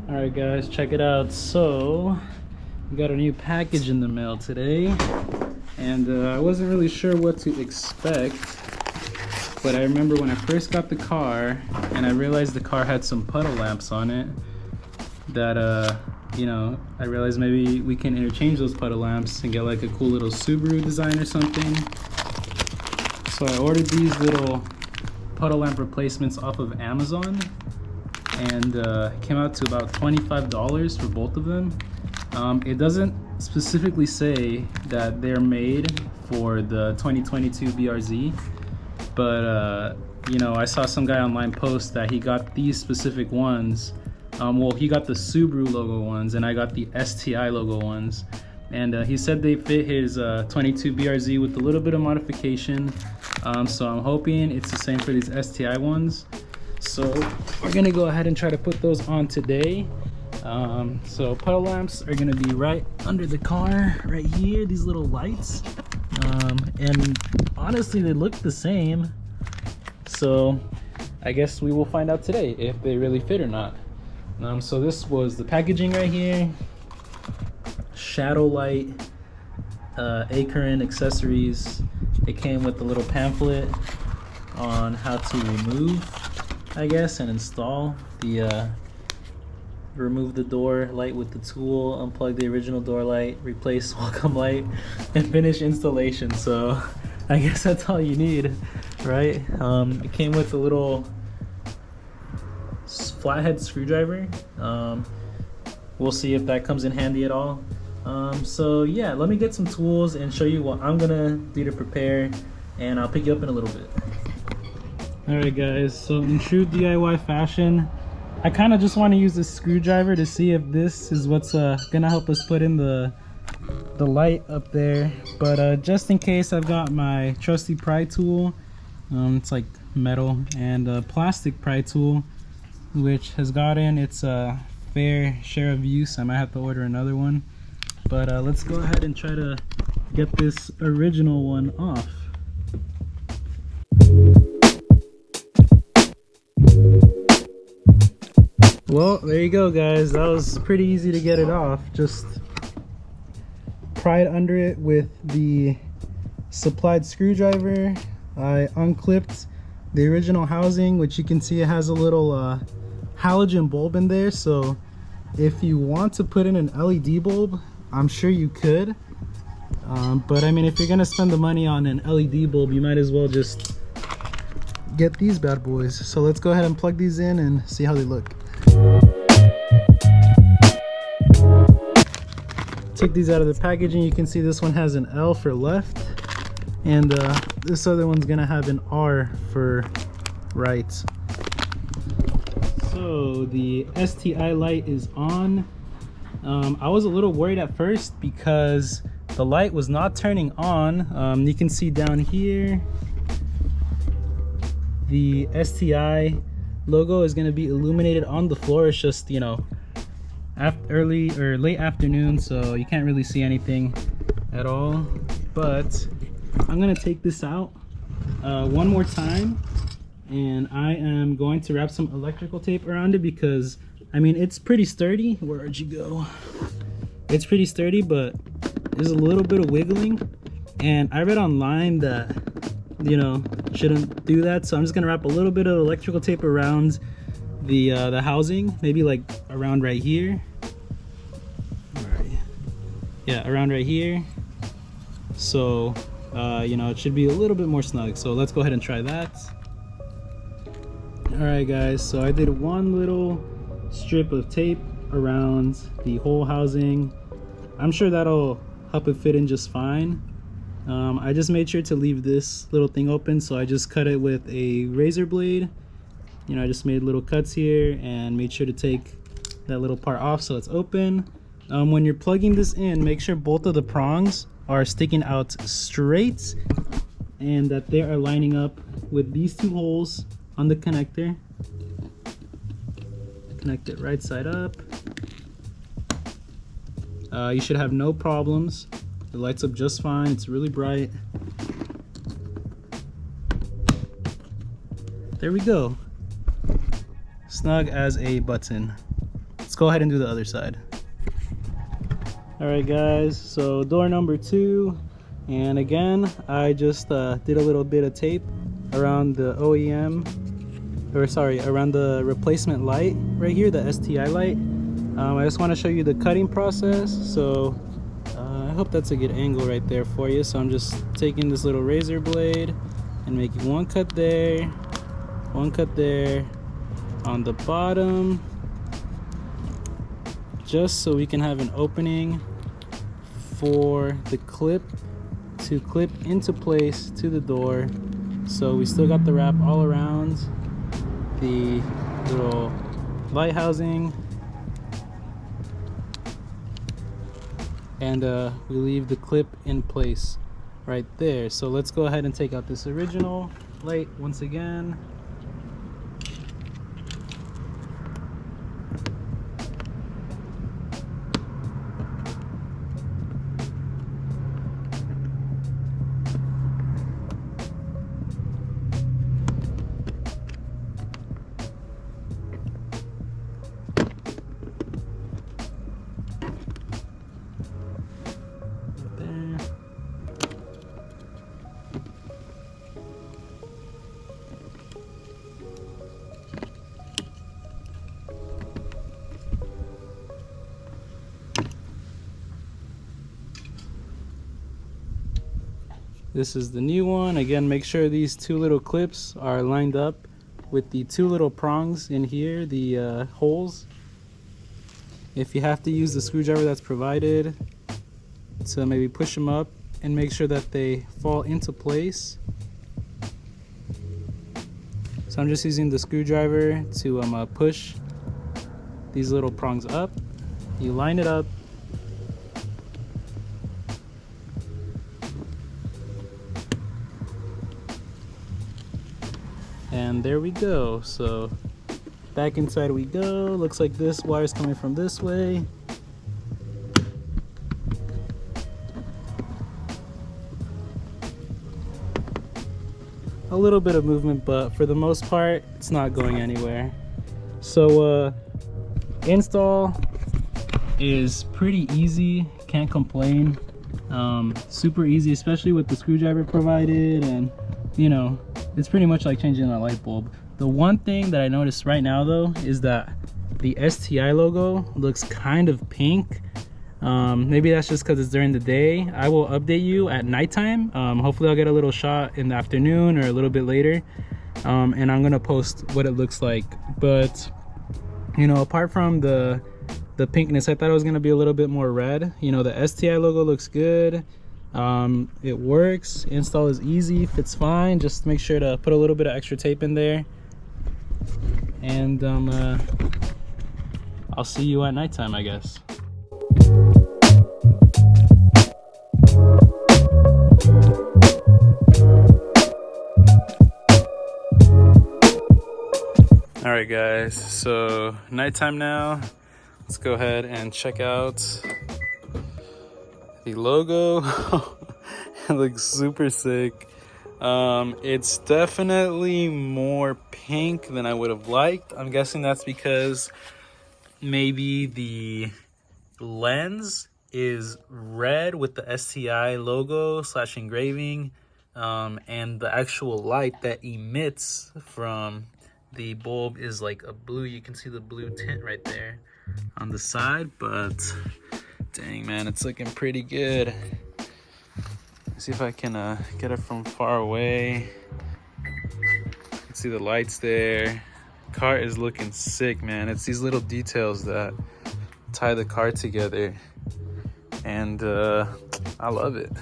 Alright guys, check it out. So we got a new package in the mail today, and I wasn't really sure what to expect, but I remember when I first got the car and I realized the car had some puddle lamps on it that I realized maybe we can interchange those puddle lamps and get like a cool little Subaru design or something. So I ordered these little puddle lamp replacements off of Amazon, and it came out to about $25 for both of them. It doesn't specifically say that they're made for the 2022 BRZ, but I saw some guy online post that he got these specific ones. Well, he got the Subaru logo ones and I got the STI logo ones, and he said they fit his 22 BRZ with a little bit of modification. So I'm hoping it's the same for these STI ones. So we're gonna go ahead and try to put those on today. So puddle lamps are gonna be right under the car, right here, these little lights. And honestly, they look the same. So I guess we will find out today if they really fit or not. So this was the packaging right here. Shadow light, A-current accessories. It came with a little pamphlet on how to remove, I guess, and install the remove the door light with the tool, unplug the original door light, replace welcome light, and finish installation. So I guess that's all you need, right? It came with a little flathead screwdriver. We'll see if that comes in handy at all. So yeah, let me get some tools and show you what I'm gonna do to prepare, and I'll pick you up in a little bit. Alright guys, so in true DIY fashion, I kind of just want to use this screwdriver to see if this is what's gonna help us put in the light up there. But just in case, I've got my trusty pry tool. It's like metal, and a plastic pry tool, which has gotten its fair share of use. I might have to order another one. But let's go ahead and try to get this original one off. Well, there you go guys, that was pretty easy to get it off. Just pry it under it with the supplied screwdriver. I unclipped the original housing, which you can see it has a little halogen bulb in there. So if you want to put in an LED bulb, I'm sure you could, but I mean, if you're gonna spend the money on an LED bulb, you might as well just get these bad boys. So let's go ahead and plug these in and see how they look. Take these out of the packaging. You can see this one has an L for left, and this other one's gonna have an R for right. So the STI light is on. I was a little worried at first because the light was not turning on. You can see down here the STI logo is going to be illuminated on the floor. It's just, early or late afternoon, so you can't really see anything at all. But I'm going to take this out one more time, and I am going to wrap some electrical tape around it because I mean, it's pretty sturdy. Where'd you go? It's pretty sturdy, but there's a little bit of wiggling, and I read online that shouldn't do that. So I'm just gonna wrap a little bit of electrical tape around the housing, maybe like around right here. Yeah, around right here. So it should be a little bit more snug. So let's go ahead and try that. All right guys, so I did one little strip of tape around the whole housing. I'm sure that'll help it fit in just fine. I just made sure to leave this little thing open, so I just cut it with a razor blade. I just made little cuts here and made sure to take that little part off so it's open. When you're plugging this in, make sure both of the prongs are sticking out straight and that they are lining up with these two holes on the connector. Connect it right side up. You should have no problems. It lights up just fine. It's really bright. There we go. Snug as a button. let's go ahead and do the other side. All right guys, so door number 2, and again I just did a little bit of tape around the OEM, or sorry, around the replacement light right here, the STI light. I just want to show you the cutting process, so I hope that's a good angle right there for you. So I'm just taking this little razor blade and making one cut there, one cut there on the bottom, just so we can have an opening for the clip to clip into place to the door. So we still got the wrap all around the little light housing, and we leave the clip in place right there. So let's go ahead and take out this original light once again. This is the new one. Again, make sure these 2 little clips are lined up with the 2 little prongs in here, the holes. If you have to use the screwdriver that's provided to maybe push them up and make sure that they fall into place. So I'm just using the screwdriver to push these little prongs up. You line it up. And there we go. So back inside we go. Looks like this wire's coming from this way. A little bit of movement, but for the most part, it's not going anywhere. So install is pretty easy, can't complain. Super easy, especially with the screwdriver provided, and you know, it's pretty much like changing a light bulb. The one thing that I noticed right now though is that the STI logo looks kind of pink. Maybe that's just because it's during the day. I will update you at nighttime. Hopefully I'll get a little shot in the afternoon or a little bit later, and I'm gonna post what it looks like. But you know, apart from the pinkness, I thought it was gonna be a little bit more red. You know, the STI logo looks good. It works. Install is easy, fits fine. Just make sure to put a little bit of extra tape in there, and I'll see you at nighttime, I guess. All right guys, so nighttime now. Let's go ahead and check out the logo. It looks super sick. It's definitely more pink than I would have liked. I'm guessing that's because maybe the lens is red with the STI logo / engraving, and the actual light that emits from the bulb is like a blue. You can see the blue tint right there on the side, but dang man, it's looking pretty good. Let's see if I can get it from far away. You can see the lights there. Car is looking sick, man. It's these little details that tie the car together, and I love it.